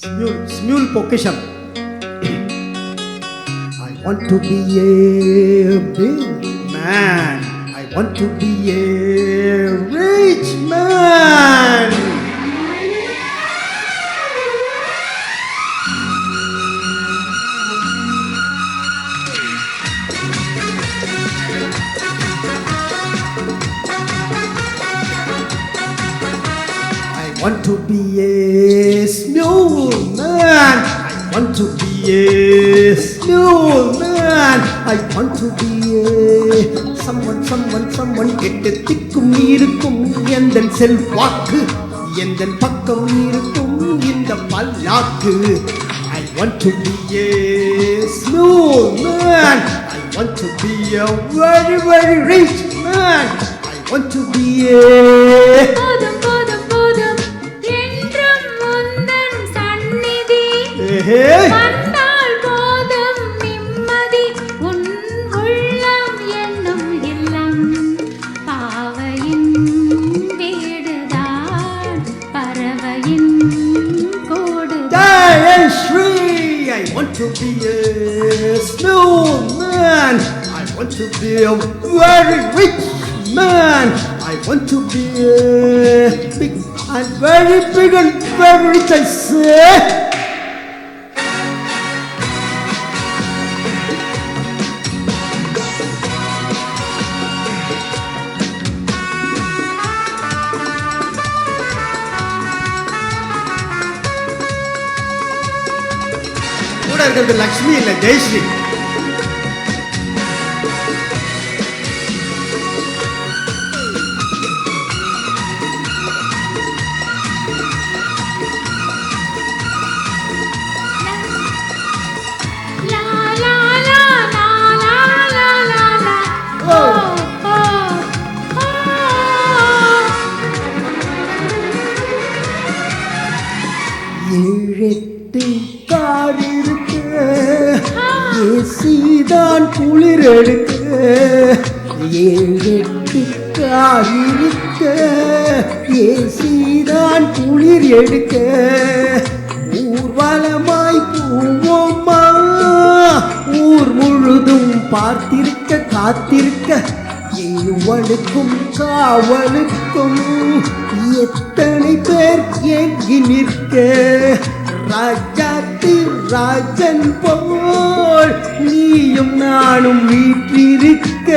Smule பொக்கிஷம். I want to be a big man. I want to be a rich man. I want to be a smule man. I want to be a smule man. I want to be a someone எட்டு திக்கும் இருக்கும் எந்தன் செல்வாக்கு எந்தன் பக்கம் இருக்கும் இந்த பல்லாக்கு. I want to be a smule man. I want to be a very very rich man. I want to be a போதும் போதும் போதும் என்றும் முந்தன் சந்நிதி வந்தால் போதும் நிம்மதி உன் உள்ளம் என்னும் இல்லம் பாவையின் வீடுதான் பறவையின் கூடுதான். Shri, I want to be a snowman. I want to be a very rich man. I want to be a big and very big and very rich, I say. கூட இருக்கிறது லக்ஷ்மி இல்ல ஜெயஸ்ரீ. லா லா லா லா லா லா லா லா. ஓ ஓ ஓ. ஏழெட்டு கார் இருக்கு ஏசிதான் குளிர் எடுக்க. ஏழெட்டு கார் இருக்கு ஏசிதான் குளிர் எடுக்க. ஊர்வலமாய் போவோமா ஊர் முழுதும் பார்த்திருக்க காத்திருக்க. ஏவலுக்கும் காவலுக்கும் எத்தனை பேர் ஏங்கி நிற்க. ராஜாத்தி ராஜன் போல் நீயும் நானும் வீற்றிருக்க.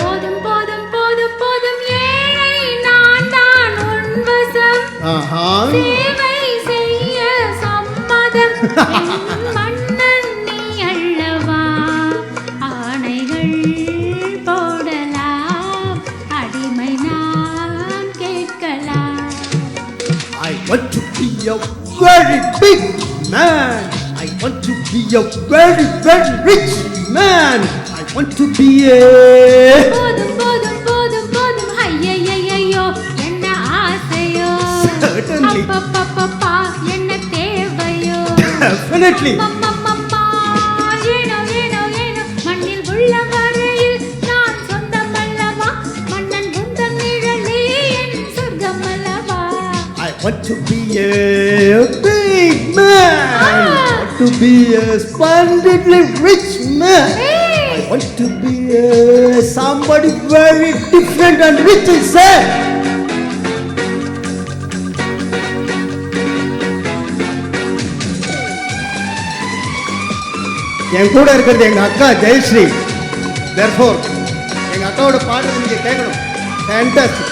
போதும் போதும் போதும் போதும் ஏழை நான் தான் உன் வசம் சேவை செய்ய சம்மதம் என் மன்னன் நீ அல்லவா ஆணைகள் போடலாம் அடிமை நான் கேட்கலாம். I want to be a very big man. I want to be a very very rich man. I want to be a போதும் போதும் போதும் போதும் ஐயையையோ என்ன ஆசையோ Certainly. அப்பப்பப்பப்பா என்ன தேவையோ definitely. அம்மம்மம்மம்மா, ஏனோ ஏனோ ஏனோ மண்ணில் உள்ள வரையில் நான் சொந்தமல்லவா மன்னன் உந்தன் நிழலே என் சொர்க்கமல்லவா. I want to be a big man. I want to be a splendidly rich man. I want to be somebody very different and rich, I say. என் கூட இருக்கிறது எங்க அக்கா ஜெயஸ்ரீ. therefore எங்க அக்காவோட பாட்டு நீங்க கேட்கணும். fantastic.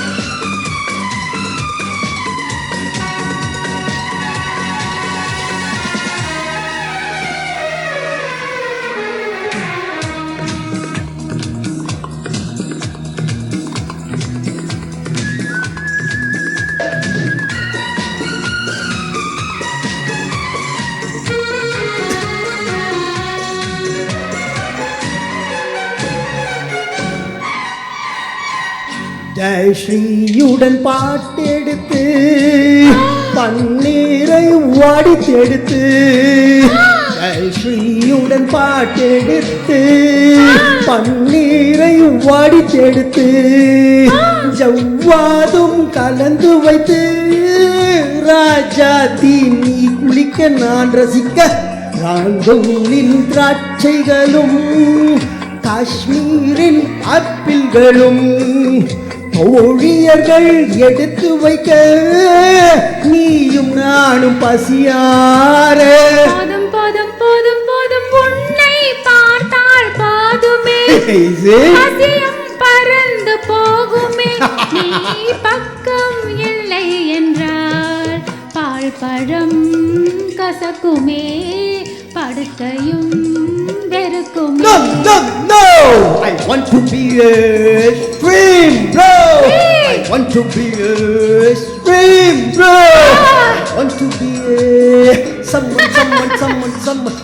ஜெயஸ்ரீயுடன் பாட்டெடுத்து பன்னீரை வாடித்தெடுத்து. ஜெயஸ்ரீயுடன் பாட்டெடுத்து பன்னீரை வாடித்தெடுத்து. ஜவ்வாதும் கலந்து வைத்து ராஜாத்தி நீ குளிக்க நான் ரசிக்க ராங்கூனின் திராட்சைகளும் காஷ்மீரின் ஆப்பிள்களும் தோழியர்கள் எடுத்து வைக்க நீயும் நானும் பசியார. போதும் போதும் போதும் போதும் உன்னை பார்த்தால் போதுமே அதியம் பறந்து போகுமே. நீ பக்கம் இல்லை என்றால் பால் பழம் கசக்குமே படுக்கையும் வெறுக்குமே. No, no, no! I want to be a stream bro. I want to be a stream bro. I want to be a someone.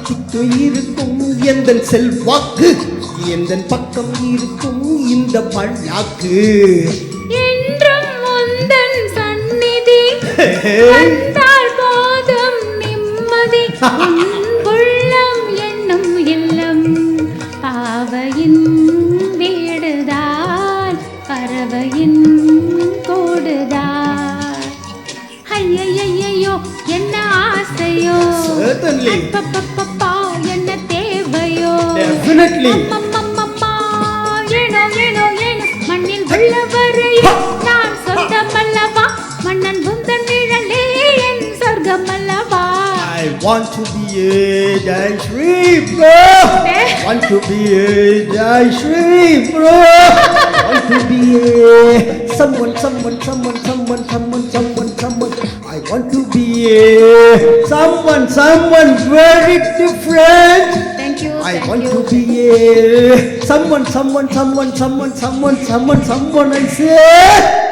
கிட்ட இருக்கும் எந்தன் செல்வாக்கு, எந்தன் பக்கம் இருக்கும் இந்த பல்லாக்கு. என்றும் உந்தன் சந்நிதி வந்தால் போதும் நிம்மதி. உள்ளம் என்னும் இல்லம் பாவையின் வீடுதான் பறவையின் கூடுதான். ஐயையையோ என்ன ஆசையோ, Certainly. அப்பப்பப்பப்பா என்ன தேவையோ. Definitely. அம்மம்மம்மம்மா, ஏனோ ஏனோ ஏனோ மண்ணில் உள்ளவரையும் நான் சொந்தமல்லவா. மன்னன் உந்தன் நிழலே என் சொர்க்கமல்லவா. I want to be a Jai Shri bro. I want to be a Jai Shri bro. I want to be a someone. I want to be a someone very different. Thank you. I want to be a someone I say.